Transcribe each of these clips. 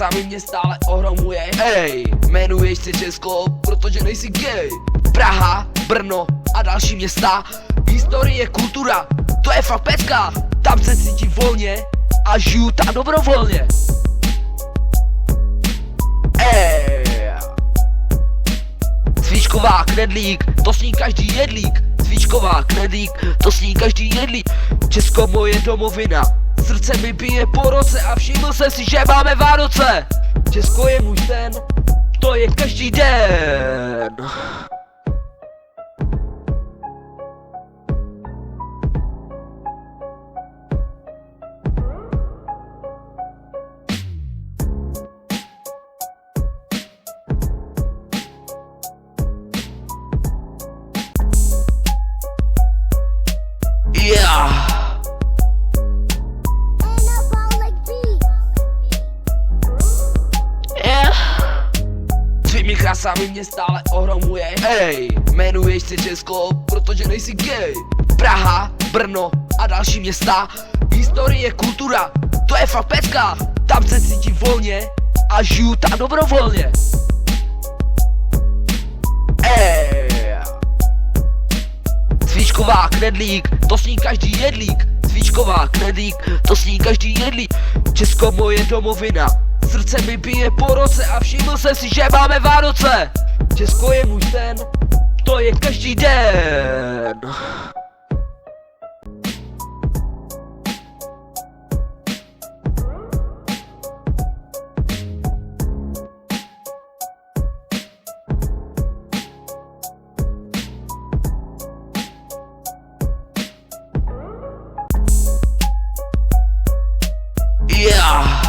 sami mě stále ohromuje. Ej, jmenuješ se Česko, protože nejsi gay. Praha, Brno a další města. Historie, kultura, to je fakt pecka. Tam se cítím volně a žiju tam dobrovolně. Ej, Cvičková, Knedlík, to sní každý jedlík. Cvičková, Knedlík, to sní každý jedlík. Česko moje domovina, srdce mi bije po roce a všiml jsem si, že máme Vánoce. Česko je můj sen, to je každý den. Yeah. Svými krásami mě stále ohromuje. Ej, jmenuješ se Česko, protože nejsi gay. Praha, Brno a další města. Historie, kultura, to je fakt pecka. Tam se cítím volně a žiju tam dobrovolně. Ej, Cvičková, Knedlík, to sní každý jedlík. Cvičková, Knedlík, to sní každý jedlík. Česko moje domovina, srdce mi bije po roce a všiml jsem si, že máme Vánoce. Česko je můj sen, to je každý den. Yeah.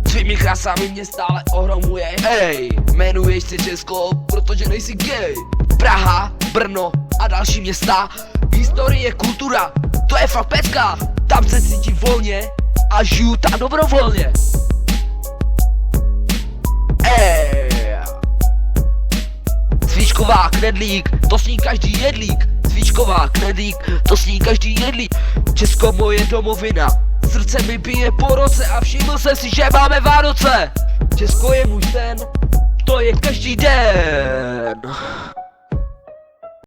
Svými krásami mě stále ohromuje. Ej, jmenuješ se Česko, protože nejsi gay. Praha, Brno a další města. Historie, kultura, to je fakt pecka. Tam se cítím volně a žiju tam dobrovolně. Ej, Cvičková, Knedlík, to sní každý jedlík. Cvičková, Knedlík, to sní každý jedlík. Česko moje domovina, srdce mi bije po roce a všiml jsem si, že máme Vánoce. Česko je můj sen, to je každý den.